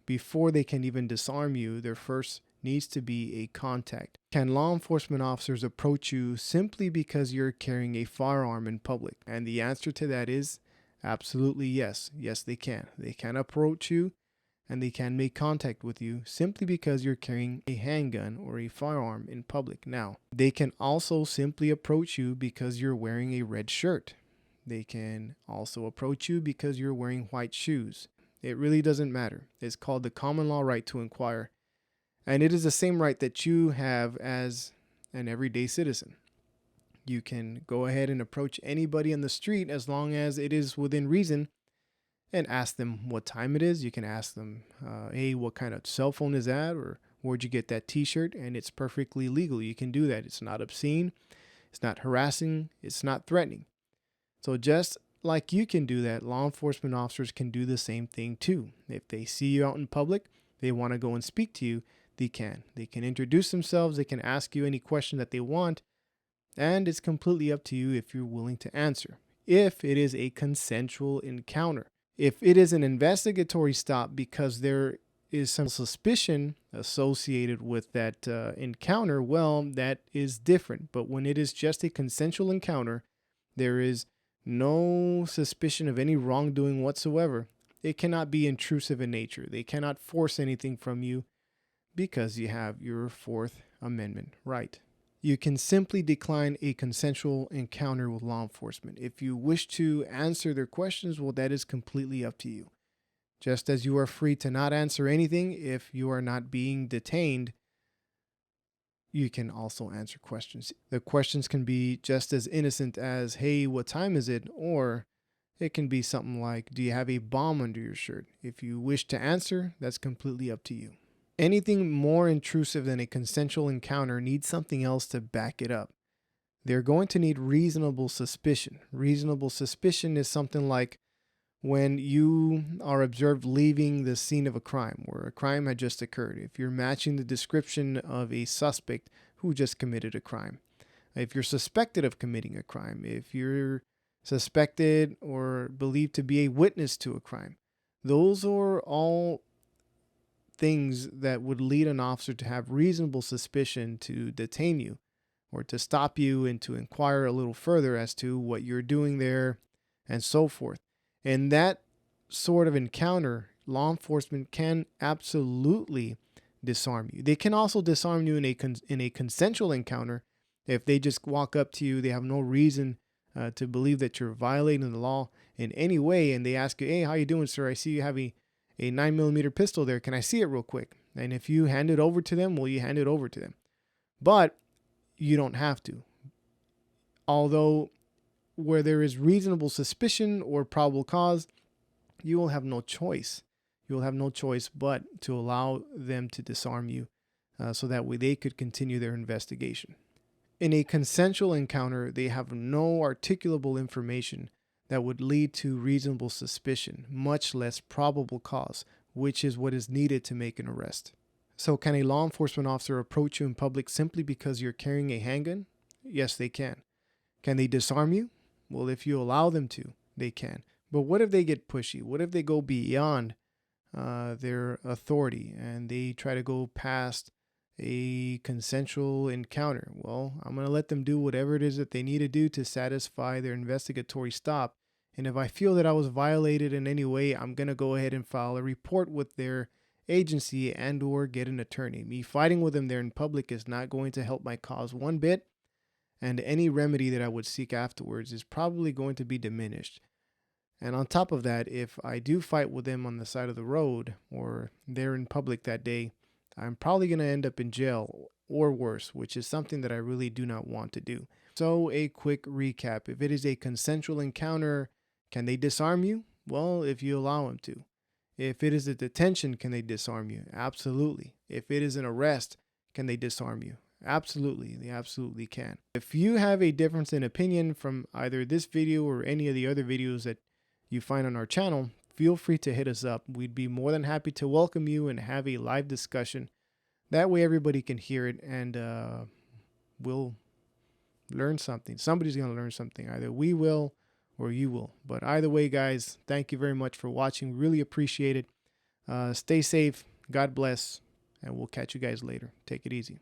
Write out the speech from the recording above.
before they can even disarm you, there first needs to be a contact. Can law enforcement officers approach you simply because you're carrying a firearm in public? And the answer to that is absolutely yes. Yes, they can. They can approach you and they can make contact with you simply because you're carrying a handgun or a firearm in public. Now, they can also simply approach you because you're wearing a red shirt. They can also approach you because you're wearing white shoes. It really doesn't matter. It's called the common law right to inquire. And it is the same right that you have as an everyday citizen. You can go ahead and approach anybody on the street as long as it is within reason and ask them what time it is. You can ask them, hey, what kind of cell phone is that? Or where'd you get that t-shirt? And it's perfectly legal. You can do that. It's not obscene. It's not harassing. It's not threatening. So just like you can do that, law enforcement officers can do the same thing too. If they see you out in public, they want to go and speak to you, they can. They can introduce themselves. They can ask you any question that they want. And it's completely up to you if you're willing to answer. If it is a consensual encounter. If it is an investigatory stop because there is some suspicion associated with that encounter, well, that is different. But when it is just a consensual encounter, there is no suspicion of any wrongdoing whatsoever. It cannot be intrusive in nature. They cannot force anything from you because you have your Fourth Amendment right. You can simply decline a consensual encounter with law enforcement. If you wish to answer their questions, well, that is completely up to you. Just as you are free to not answer anything if you are not being detained, you can also answer questions. The questions can be just as innocent as, hey, what time is it? Or it can be something like, do you have a bomb under your shirt? If you wish to answer, that's completely up to you. Anything more intrusive than a consensual encounter needs something else to back it up. They're going to need reasonable suspicion. Reasonable suspicion is something like when you are observed leaving the scene of a crime where a crime had just occurred. If you're matching the description of a suspect who just committed a crime. If you're suspected of committing a crime. If you're suspected or believed to be a witness to a crime. Those are all things that would lead an officer to have reasonable suspicion to detain you or to stop you and to inquire a little further as to what you're doing there and so forth. And that sort of encounter, law enforcement can absolutely disarm you. They can also disarm you in a consensual encounter if they just walk up to you. They have no reason to believe that you're violating the law in any way, and they ask you, hey, how you doing, sir? I see you have a 9mm pistol there. Can I see it real quick? And if you hand it over to them, well, you hand it over to them. But you don't have to. Although where there is reasonable suspicion or probable cause, you will have no choice. You will have no choice but to allow them to disarm you so that way they could continue their investigation. In a consensual encounter, they have no articulable information that would lead to reasonable suspicion, much less probable cause, which is what is needed to make an arrest. So can a law enforcement officer approach you in public simply because you're carrying a handgun? Yes, they can. Can they disarm you? Well, if you allow them to, they can. But what if they get pushy? What if they go beyond their authority and they try to go past a consensual encounter? Well, I'm going to let them do whatever it is that they need to do to satisfy their investigatory stop. And if I feel that I was violated in any way, I'm going to go ahead and file a report with their agency and or get an attorney. Me fighting with them there in public is not going to help my cause one bit. And any remedy that I would seek afterwards is probably going to be diminished. And on top of that, if I do fight with them on the side of the road or they're in public that day, I'm probably going to end up in jail or worse, which is something that I really do not want to do. So a quick recap. If it is a consensual encounter, can they disarm you? Well, if you allow them to. If it is a detention, can they disarm you? Absolutely. If it is an arrest, can they disarm you? Absolutely. They absolutely can. If you have a difference in opinion from either this video or any of the other videos that you find on our channel, feel free to hit us up. We'd be more than happy to welcome you and have a live discussion. That way everybody can hear it and we'll learn something. Somebody's going to learn something. Either we will or you will. But either way, guys, thank you very much for watching. Really appreciate it. Stay safe. God bless. And we'll catch you guys later. Take it easy.